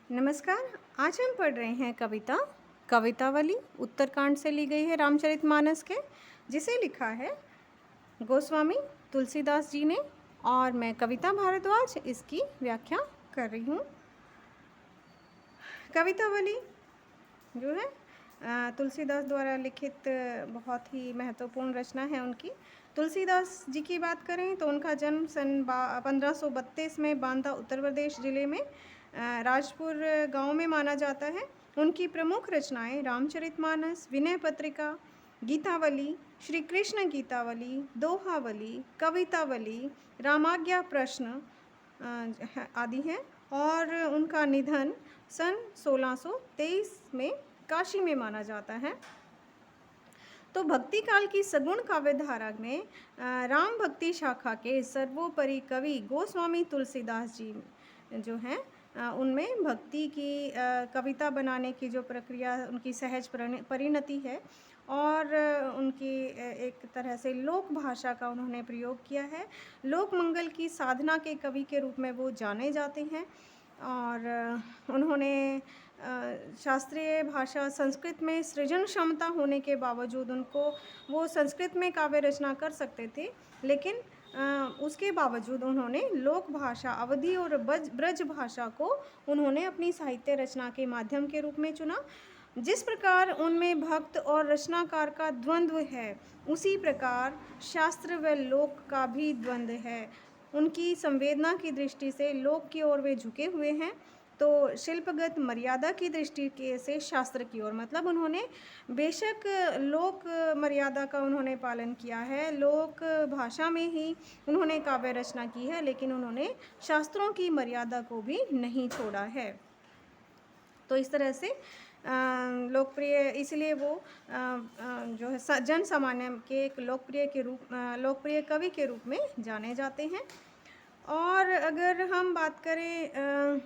नमस्कार। आज हम पढ़ रहे हैं कवितावली उत्तरकांड से ली गई है रामचरितमानस के, जिसे लिखा है गोस्वामी तुलसीदास जी ने, और मैं कविता भारद्वाज इसकी व्याख्या कर रही हूँ। कवितावली जो है तुलसीदास द्वारा लिखित बहुत ही महत्वपूर्ण रचना है उनकी। तुलसीदास जी की बात करें तो उनका जन्म सन 1532 में बांदा उत्तर प्रदेश जिले में राजपुर गांव में माना जाता है। उनकी प्रमुख रचनाएं रामचरितमानस, विनय पत्रिका, गीतावली, श्री कृष्ण गीतावली, दोहावली, कवितावली, रामाज्ञा प्रश्न आदि हैं। और उनका निधन सन 1623 में काशी में माना जाता है। तो भक्ति काल की सगुण काव्य धारा में राम भक्ति शाखा के सर्वोपरि कवि गोस्वामी तुलसीदास जी जो हैं, उनमें भक्ति की कविता बनाने की जो प्रक्रिया उनकी सहज परिणति है, और उनकी एक तरह से लोक भाषा का उन्होंने प्रयोग किया है। लोक मंगल की साधना के कवि के रूप में वो जाने जाते हैं। और उन्होंने शास्त्रीय भाषा संस्कृत में सृजन क्षमता होने के बावजूद उनको वो संस्कृत में काव्य रचना कर सकते थे, लेकिन उसके बावजूद उन्होंने लोक भाषा अवधी और ब्रज भाषा को उन्होंने अपनी साहित्य रचना के माध्यम के रूप में चुना। जिस प्रकार उनमें भक्त और रचनाकार का द्वंद्व है, उसी प्रकार शास्त्र व लोक का भी द्वंद्व है। उनकी संवेदना की दृष्टि से लोक की ओर वे झुके हुए हैं, तो शिल्पगत मर्यादा की दृष्टि से शास्त्र की ओर, मतलब उन्होंने बेशक लोक मर्यादा का उन्होंने पालन किया है, लोक भाषा में ही उन्होंने काव्य रचना की है, लेकिन उन्होंने शास्त्रों की मर्यादा को भी नहीं छोड़ा है। तो इस तरह से लोकप्रिय, इसलिए वो जो है जन सामान्य के एक लोकप्रिय कवि के रूप में जाने जाते हैं। और अगर हम बात करें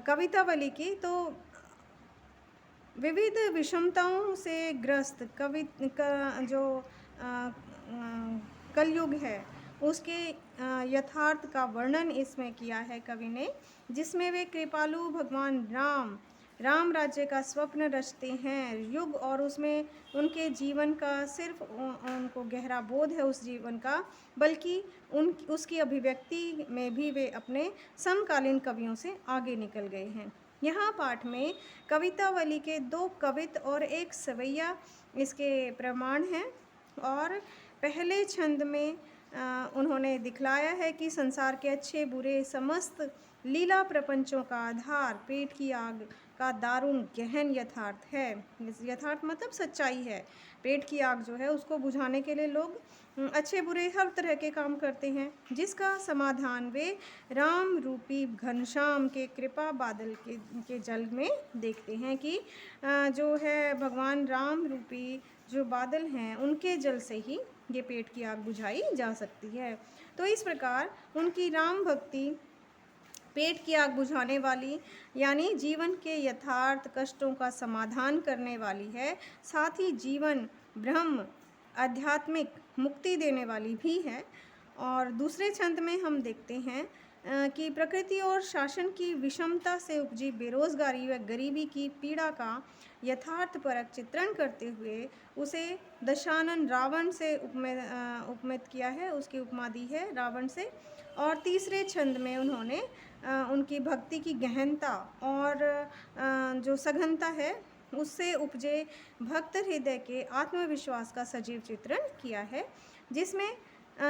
कवितावली की, तो विविध विषमताओं से ग्रस्त जो कलयुग है, उसके यथार्थ का वर्णन इसमें किया है कवि ने, जिसमें वे कृपालु भगवान राम राज्य का स्वप्न रचते हैं युग, और उसमें उनके जीवन का सिर्फ उनको गहरा बोध है उस जीवन का, बल्कि उसकी अभिव्यक्ति में भी वे अपने समकालीन कवियों से आगे निकल गए हैं। यहाँ पाठ में कवितावली के 2 कवित और 1 सवैया इसके प्रमाण हैं। और पहले छंद में उन्होंने दिखलाया है कि संसार के अच्छे बुरे समस्त लीला प्रपंचों का आधार पेट की आग का दारुण गहन यथार्थ है। यथार्थ मतलब सच्चाई है। पेट की आग जो है उसको बुझाने के लिए लोग अच्छे बुरे हर तरह के काम करते हैं, जिसका समाधान वे राम रूपी घनश्याम के कृपा बादल के जल में देखते हैं कि जो है भगवान राम रूपी जो बादल हैं, उनके जल से ही ये पेट की आग बुझाई जा सकती है। तो इस प्रकार उनकी राम भक्ति पेट की आग बुझाने वाली, यानी जीवन के यथार्थ कष्टों का समाधान करने वाली है, साथ ही जीवन ब्रह्म आध्यात्मिक मुक्ति देने वाली भी है। और दूसरे छंद में हम देखते हैं कि प्रकृति और शासन की विषमता से उपजी बेरोजगारी व गरीबी की पीड़ा का यथार्थपरक चित्रण करते हुए उसे दशानन रावण से उपमित किया है, उसकी उपमा दी है रावण से। और तीसरे छंद में उन्होंने उनकी भक्ति की गहनता और जो सघनता है उससे उपजे भक्त हृदय के आत्मविश्वास का सजीव चित्रण किया है, जिसमें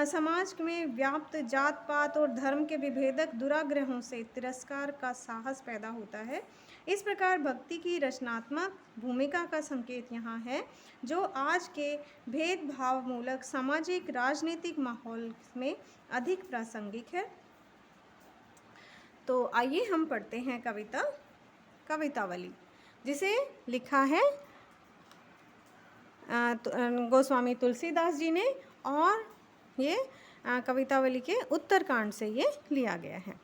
समाज में व्याप्त जात पात और धर्म के विभेदक दुराग्रहों से तिरस्कार का साहस पैदा होता है। इस प्रकार भक्ति की रचनात्मक भूमिका का संकेत यहाँ है, जो आज के भेदभाव मूलक सामाजिक राजनीतिक माहौल में अधिक प्रासंगिक है। तो आइए हम पढ़ते हैं कवितावली, जिसे लिखा है गोस्वामी तुलसीदास जी ने, और ये कवितावली के उत्तरकांड से ये लिया गया है।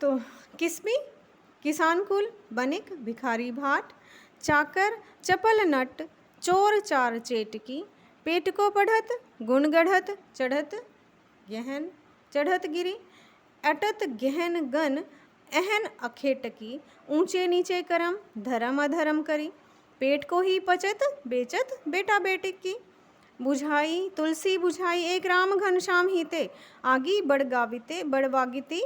तो किस्मी किसान कुल बनिक भिखारी भाट, चाकर चपल नट चोर चार चेटकी, पेट को पढ़त गुण गढ़त चढ़त गहन चढ़त गिरी, अटत गहन गन अहन अखेटकी, ऊंचे नीचे करम धर्म अधर्म करी, पेट को ही पचत बेचत बेटा बेटी की, बुझाई तुलसी बुझाई एक राम घनश्याम हीते, आगी बड़गाविते बड़वागिती,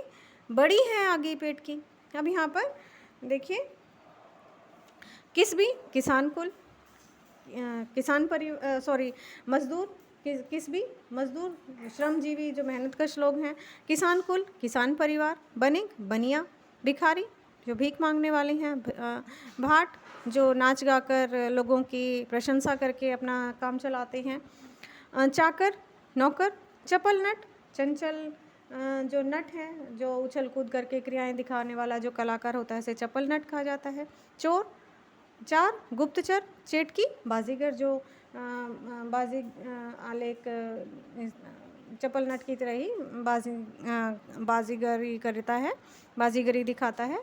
बड़ी है आगी पेट की। अब यहाँ पर देखिए, किस भी किसान कुल, मजदूर, किस भी मजदूर श्रमजीवी जो मेहनतकश लोग हैं, किसान कुल किसान परिवार, बनिक बनिया, भिखारी जो भीख मांगने वाले हैं, भाट जो नाच गाकर लोगों की प्रशंसा करके अपना काम चलाते हैं, चाकर नौकर, चपल नट चंचल जो नट है, जो उछल कूद करके क्रियाएं दिखाने वाला जो कलाकार होता है, उसे चपल नट कहा जाता है, चोर चार, गुप्तचर चेटकी, बाजीगर जो बाजी आलेख चपल नट की तरह ही बाजीगरी करता है, बाजीगरी दिखाता है,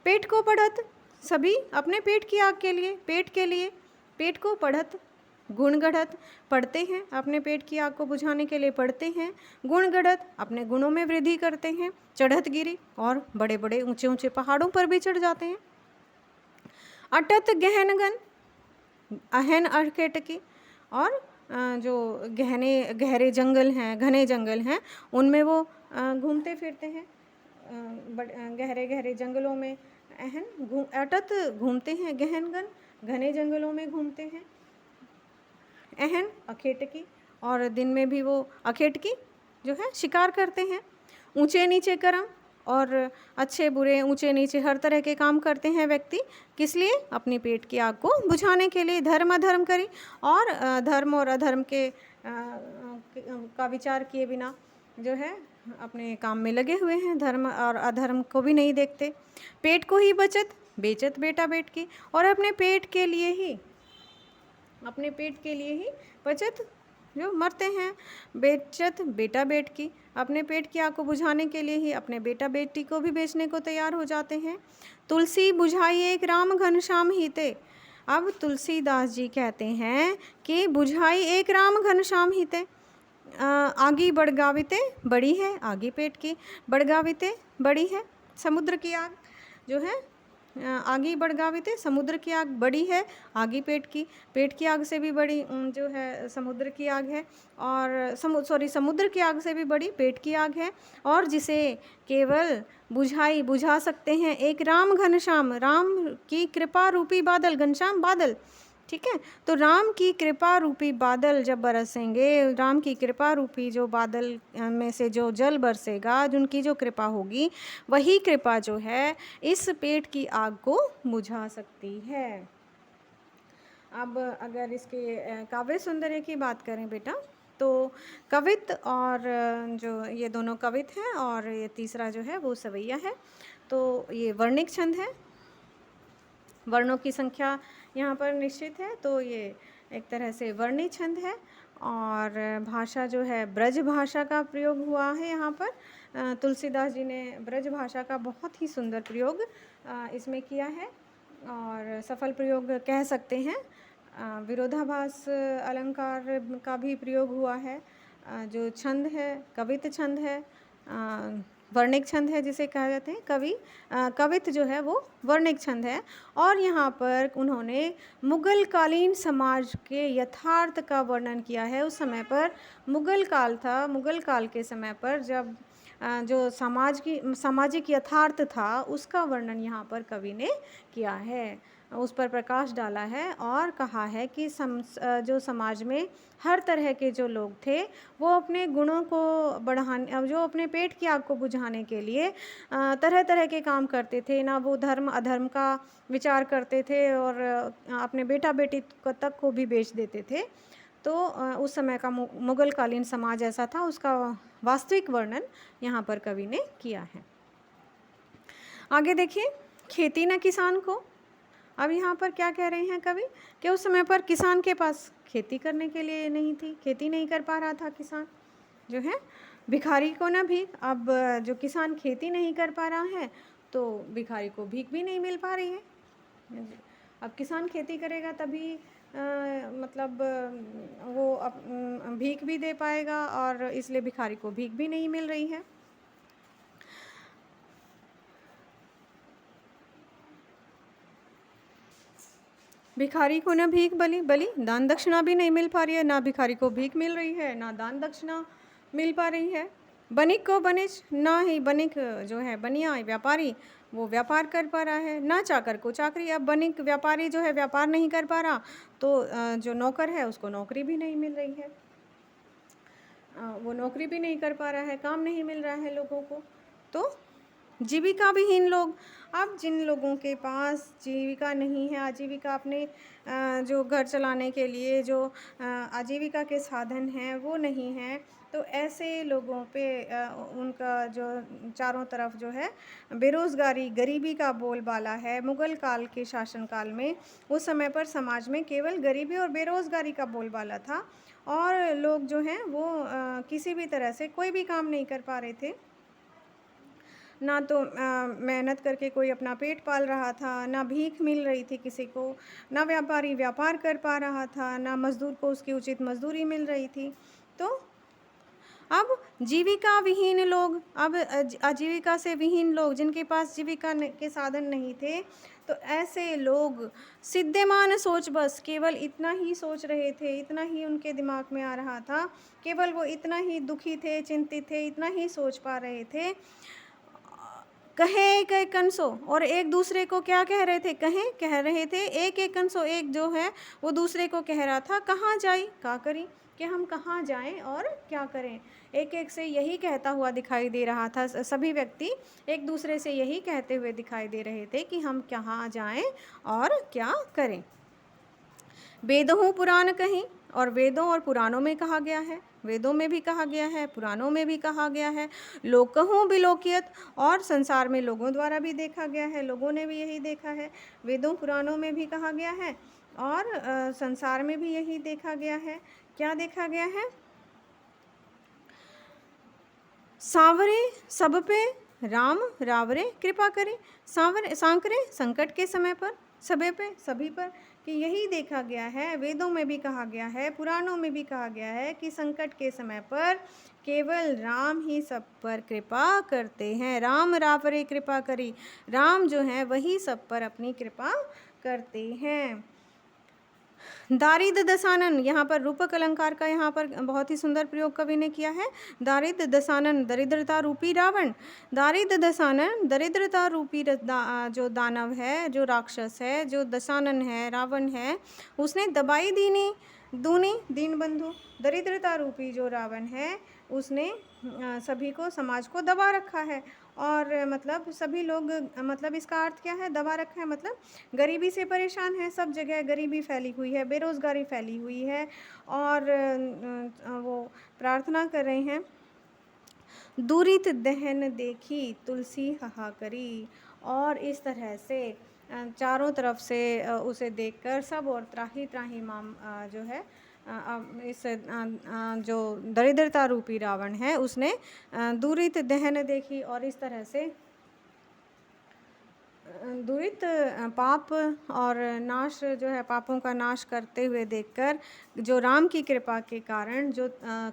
पेट को पढ़त सभी अपने पेट की आग के लिए, पेट के लिए पेट को पढ़त, गुण गढ़त पढ़ते हैं, अपने पेट की आग को बुझाने के लिए पढ़ते हैं, गुण गढ़त अपने गुणों में वृद्धि करते हैं, चढ़त गिरी और बड़े बड़े ऊंचे ऊंचे पहाड़ों पर भी चढ़ जाते हैं, अटत गहन गन अहन अरकेटकी, और जो गहरे जंगल हैं, घने जंगल हैं, उनमें वो घूमते फिरते हैं, गहरे गहरे जंगलों में अहन अटत घूमते हैं, गहन गन घने जंगलों में घूमते हैं, अहन अखेटकी, और दिन में भी वो अखेटकी जो है शिकार करते हैं, ऊंचे नीचे कर्म, और अच्छे बुरे ऊंचे नीचे हर तरह के काम करते हैं व्यक्ति, किस लिए? अपनी पेट की आग को बुझाने के लिए, धर्म अधर्म करी, और धर्म और अधर्म के का विचार किए बिना जो है अपने काम में लगे हुए हैं, धर्म और अधर्म को भी नहीं देखते, पेट को ही बचत बेचत बेटा बेट की, और अपने पेट के लिए ही बचत जो मरते हैं, बेचत बेटा बेट की, अपने पेट की आग को बुझाने के लिए ही अपने बेटा बेटी को भी बेचने को तैयार हो जाते हैं, तुलसी बुझाई एक राम घनश्याम हीते। अब तुलसीदास जी कहते हैं कि बुझाई एक राम घनश्याम हीते, आगी बड़गाविते बड़ी है आगी पेट की, बड़गाविते बड़ी है समुद्र की आग जो है, आगी बड़गाविते समुद्र की आग बड़ी है आगी पेट की आग से भी बड़ी जो है समुद्र की आग है, और समुद्र की आग से भी बड़ी पेट की आग है, और जिसे केवल बुझा सकते हैं एक राम घनश्याम, राम की कृपा रूपी बादल, घनश्याम बादल, ठीक है। तो राम की कृपा रूपी बादल जब बरसेंगे, राम की कृपा रूपी जो बादल में से जो जल बरसेगा, जिनकी जो कृपा होगी, वही कृपा जो है इस पेट की आग को बुझा सकती है। अब अगर इसके काव्य सौंदर्य की बात करें बेटा, तो कवित और जो ये दोनों कवित हैं, और ये तीसरा जो है वो सवैया है। तो ये वर्णिक छंद है, वर्णों की संख्या यहाँ पर निश्चित है, तो ये एक तरह से वर्णिक छंद है, और भाषा जो है ब्रज भाषा का प्रयोग हुआ है यहाँ पर। तुलसीदास जी ने ब्रज भाषा का बहुत ही सुंदर प्रयोग इसमें किया है, और सफल प्रयोग कह सकते हैं। विरोधाभास अलंकार का भी प्रयोग हुआ है। जो छंद है कवित छंद है, वर्णिक छंद है जिसे कहा जाते हैं कवित जो है वो वर्णिक छंद है। और यहाँ पर उन्होंने मुगल कालीन समाज के यथार्थ का वर्णन किया है। उस समय पर मुगल काल था, मुगल काल के समय पर जब जो सामाजिक यथार्थ था उसका वर्णन यहाँ पर कवि ने किया है, उस पर प्रकाश डाला है, और कहा है कि जो समाज में हर तरह के जो लोग थे वो अपने गुणों को बढ़ाने, जो अपने पेट की आग को बुझाने के लिए तरह तरह के काम करते थे, ना वो धर्म अधर्म का विचार करते थे, और अपने बेटा बेटी तक को भी बेच देते थे। तो उस समय का मुगल कालीन समाज ऐसा था, उसका वास्तविक वर्णन यहाँ पर कवि ने किया है। आगे देखिए, खेती न किसान को। अब यहाँ पर क्या कह रहे हैं कवि कि उस समय पर किसान के पास खेती करने के लिए नहीं थी, खेती नहीं कर पा रहा था किसान जो है, भिखारी को ना भी। अब जो किसान खेती नहीं कर पा रहा है तो भिखारी को भीख भी नहीं मिल पा रही है। अब किसान खेती करेगा तभी मतलब वो भीख भी दे पाएगा, और इसलिए भिखारी को भीख भी नहीं मिल रही है। भिखारी को न भीख बली बली, दान दक्षिणा भी नहीं मिल पा रही है, ना भिखारी को भीख मिल रही है, ना दान दक्षिणा मिल पा रही है। बनिक को बनिज, ना ही बनिक जो है बनिया व्यापारी वो व्यापार कर पा रहा है, ना चाकर को चाकरी। अब बनिक व्यापारी जो है व्यापार नहीं कर पा रहा, तो जो नौकर है उसको नौकरी भी नहीं मिल रही है, वो नौकरी भी नहीं कर पा रहा है, काम नहीं मिल रहा है लोगों को। तो जीविका विहीन लोग, अब जिन लोगों के पास जीविका नहीं है, आजीविका अपने जो घर चलाने के लिए जो आजीविका के साधन हैं वो नहीं हैं, तो ऐसे लोगों पे उनका जो चारों तरफ जो है बेरोज़गारी, गरीबी का बोलबाला है। मुग़ल काल के शासनकाल में उस समय पर समाज में केवल गरीबी और बेरोज़गारी का बोलबाला था, और लोग जो हैं वो किसी भी तरह से कोई भी काम नहीं कर पा रहे थे। ना तो मेहनत करके कोई अपना पेट पाल रहा था, ना भीख मिल रही थी किसी को, ना व्यापारी व्यापार कर पा रहा था, ना मज़दूर को उसकी उचित मज़दूरी मिल रही थी। तो अब जीविका विहीन लोग, अब आजीविका से विहीन लोग, जिनके पास जीविका के साधन नहीं थे, तो ऐसे लोग सिद्धमान सोच, बस केवल इतना ही सोच रहे थे, इतना ही उनके दिमाग में आ रहा था, केवल वो इतना ही दुखी थे, चिंतित थे, इतना ही सोच पा रहे थे। कहे एक एक कंसो, और एक दूसरे को क्या कह रहे थे, कह रहे थे एक एक कंसो, एक जो है वो दूसरे को कह रहा था कहाँ जाई का करी, कि हम कहाँ जाएं और क्या करें। एक एक से यही कहता हुआ दिखाई दे रहा था, सभी व्यक्ति एक दूसरे से यही कहते हुए दिखाई दे रहे थे कि हम कहाँ जाएं और क्या करें। वेदों पुराण कहीं, और वेदों और पुराणों में कहा गया है, वेदों में भी कहा गया है, पुराणों में भी कहा गया है। लोकहूँ बिलोकियत, और संसार में लोगों द्वारा भी देखा गया है, लोगों ने भी यही देखा है। वेदों पुराणों में भी कहा गया है और संसार में भी यही देखा गया है। क्या देखा गया है? सांवरे सब पे राम रावरे कृपा करे, सांकरे संकट के समय पर, सबे पे सभी पर, कि यही देखा गया है। वेदों में भी कहा गया है, पुराणों में भी कहा गया है कि संकट के समय पर केवल राम ही सब पर कृपा करते हैं। राम रावरे कृपा करी, राम जो है वही सब पर अपनी कृपा करते हैं। दारिद्र दशानन, यहाँ पर रूपक अलंकार का यहाँ पर बहुत ही सुंदर प्रयोग कवि ने किया है। दारिद्र दशानन, दरिद्रता रूपी रावण। दारिद्र दशानन, दरिद्रता रूपी जो दानव है, जो राक्षस है, जो दशानन है, रावण है, उसने दबाई दूनी दीन बंधु। दरिद्रता रूपी जो रावण है उसने सभी को, समाज को दबा रखा है, और मतलब सभी लोग, मतलब इसका अर्थ क्या है, दबा रखा है मतलब गरीबी से परेशान है, सब जगह गरीबी फैली हुई है, बेरोज़गारी फैली हुई है, और वो प्रार्थना कर रहे हैं, दूरित दहन देखी तुलसी हाहा करी। और इस तरह से चारों तरफ से उसे देखकर सब और त्राही त्राही जो है इस जो दरिद्रता रूपी रावण है उसने दूरित दहन देखी, और इस तरह से दूरित पाप और नाश जो है, पापों का नाश करते हुए देखकर, जो राम की कृपा के कारण जो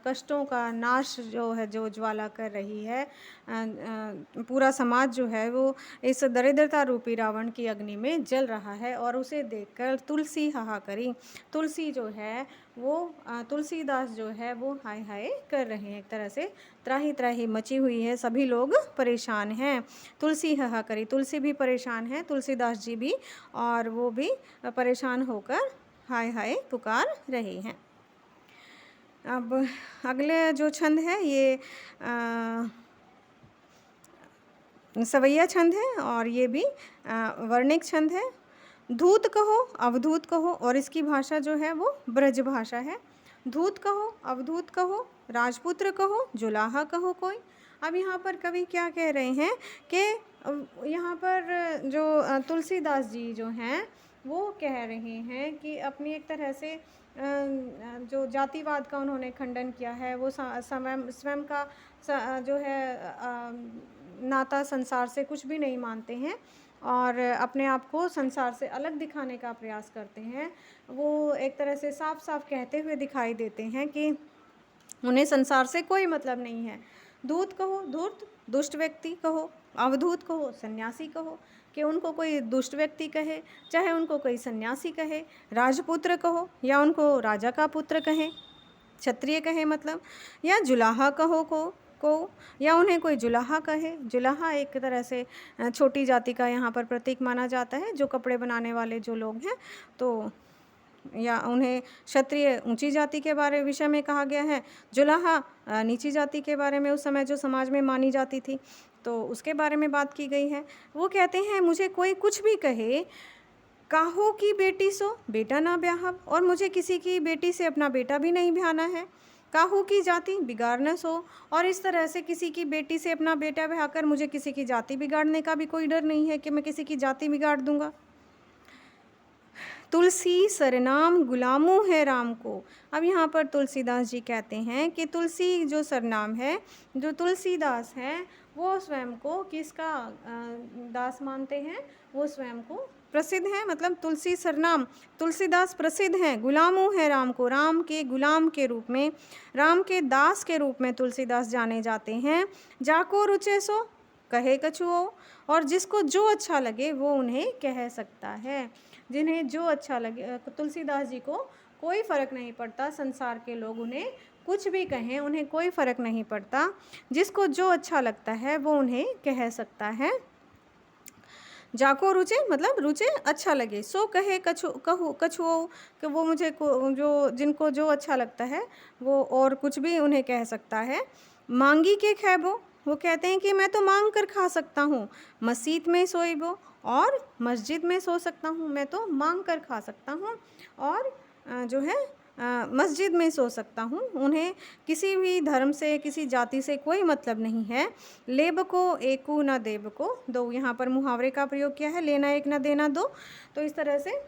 कष्टों का नाश जो है, जो ज्वाला कर रही है, पूरा समाज जो है वो इस दरिद्रता रूपी रावण की अग्नि में जल रहा है, और उसे देखकर तुलसी हाहा करी। तुलसी जो है वो तुलसीदास जो है वो हाय हाय कर रहे हैं, एक तरह से त्राही त्राही मची हुई है, सभी लोग परेशान हैं। तुलसी हाहा करी, तुलसी भी परेशान है, तुलसीदास जी भी, और वो भी परेशान होकर हाय हाय पुकार रहे हैं। अब अगले जो छंद है ये सवैया छंद है, और ये भी वर्णिक छंद है। धूत कहो अवधूत कहो, और इसकी भाषा जो है वो ब्रज भाषा है। धूत कहो अवधूत कहो, राजपुत्र कहो जुलाहा कहो कोई। अब यहाँ पर कवि क्या कह रहे हैं कि यहाँ पर जो तुलसीदास जी जो हैं वो कह रहे हैं कि अपनी एक तरह से जो जातिवाद का उन्होंने खंडन किया है, वो स्वयं का जो है नाता संसार से कुछ भी नहीं मानते हैं, और अपने आप को संसार से अलग दिखाने का प्रयास करते हैं। वो एक तरह से साफ साफ कहते हुए दिखाई देते हैं कि उन्हें संसार से कोई मतलब नहीं है। धूत कहो, धूर्त दुष्ट व्यक्ति कहो, अवधूत कहो, सन्यासी कहो, कि उनको कोई दुष्ट व्यक्ति कहे, चाहे उनको कोई सन्यासी कहे, राजपुत्र कहो या उनको राजा का पुत्र कहें, क्षत्रिय कहे मतलब, या जुलाहा कहो को या उन्हें कोई जुलाहा कहे। जुलाहा एक तरह से छोटी जाति का यहाँ पर प्रतीक माना जाता है, जो कपड़े बनाने वाले जो लोग हैं, तो या उन्हें क्षत्रिय ऊंची जाति के विषय में कहा गया है, जुलाहा नीची जाति के बारे में उस समय जो समाज में मानी जाती थी, तो उसके बारे में बात की गई है। वो कहते हैं मुझे कोई कुछ भी कहे, काहो की बेटी सो बेटा ना ब्याहब, और मुझे किसी की बेटी से अपना बेटा भी नहीं ब्याहना है। काहू की जाति बिगाड़ न सो, और इस तरह से किसी की बेटी से अपना बेटा ब्याहकर मुझे किसी की जाति बिगाड़ने का भी कोई डर नहीं है कि मैं किसी की जाति बिगाड़ दूंगा। तुलसी सरनाम गुलामों है राम को। अब यहाँ पर तुलसीदास जी कहते हैं कि तुलसी जो सरनाम है, जो तुलसीदास हैं, वो स्वयं को किसका दास मानते हैं, वो स्वयं को प्रसिद्ध है, मतलब तुलसी सरनाम, तुलसीदास प्रसिद्ध हैं, गुलामों है राम को, राम के गुलाम के रूप में, राम के दास के रूप में तुलसीदास जाने जाते हैं। जाको रुचे सो कहे कछुओ, और जिसको जो अच्छा लगे वो उन्हें कह सकता है, जिन्हें जो अच्छा लगे। तुलसीदास जी को कोई फ़र्क नहीं पड़ता, संसार के लोग उन्हें कुछ भी कहें, उन्हें कोई फ़र्क नहीं पड़ता, जिसको जो अच्छा लगता है वो उन्हें कह सकता है। जाको रुचे मतलब रुचे अच्छा लगे, सो कहे कछुओ कि वो मुझे जो जिनको जो अच्छा लगता है वो और कुछ भी उन्हें कह सकता है। मांगी के खैबो, वो कहते हैं कि मैं तो मांग कर खा सकता हूँ। मस्जिद में सोइबो, और मस्जिद में सो सकता हूँ, मैं तो मांग कर खा सकता हूँ, और जो है मस्जिद में सो सकता हूँ। उन्हें किसी भी धर्म से, किसी जाति से कोई मतलब नहीं है। लेब को एकू न देब को दो, यहाँ पर मुहावरे का प्रयोग किया है, लेना एक न देना दो। तो इस तरह से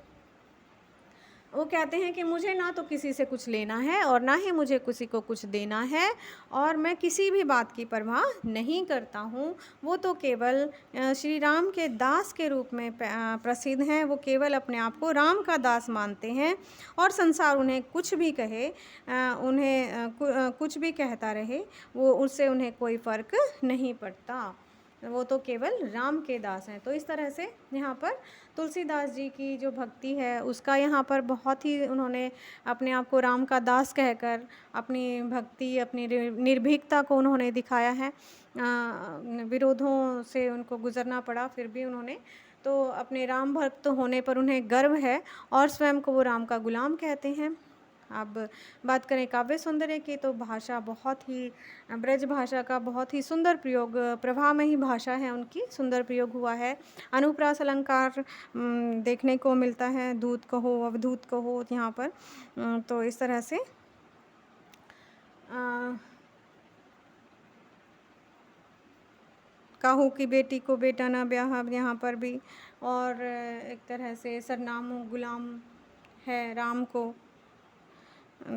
वो कहते हैं कि मुझे ना तो किसी से कुछ लेना है और ना ही मुझे किसी को कुछ देना है, और मैं किसी भी बात की परवाह नहीं करता हूँ। वो तो केवल श्री राम के दास के रूप में प्रसिद्ध हैं, वो केवल अपने आप को राम का दास मानते हैं, और संसार उन्हें कुछ भी कहे, कुछ भी कहता रहे, वो उससे उन्हें कोई फ़र्क नहीं पड़ता, वो तो केवल राम के दास हैं। तो इस तरह से यहाँ पर तुलसीदास जी की जो भक्ति है उसका यहाँ पर बहुत ही उन्होंने अपने आप को राम का दास कहकर अपनी भक्ति, अपनी निर्भीकता को उन्होंने दिखाया है। विरोधों से उनको गुजरना पड़ा, फिर भी उन्होंने तो अपने राम भक्त होने पर उन्हें गर्व है, और स्वयं को वो राम का गुलाम कहते हैं। अब बात करें काव्य सौंदर्य की, तो भाषा बहुत ही, ब्रज भाषा का बहुत ही सुंदर प्रयोग, प्रभामयी भाषा है उनकी, सुंदर प्रयोग हुआ है। अनुप्रास अलंकार देखने को मिलता है, दूत कहो अवधूत कहो यहाँ पर। तो इस तरह से काहू की बेटी को बेटा ना ब्याह, यहाँ पर भी, और एक तरह से सरनाम गुलाम है राम को।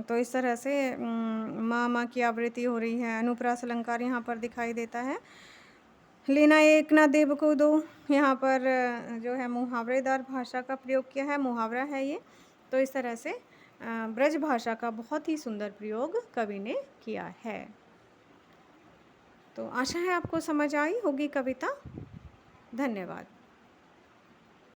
तो इस तरह से माँ की आवृत्ति हो रही है। अनुप्रास अलंकार यहाँ पर दिखाई देता है। लेना एक ना देव को दो, यहाँ पर जो है मुहावरेदार भाषा का प्रयोग किया है, मुहावरा है ये। तो इस तरह से ब्रज भाषा का बहुत ही सुंदर प्रयोग कवि ने किया है। तो आशा है आपको समझ आई होगी कविता। धन्यवाद।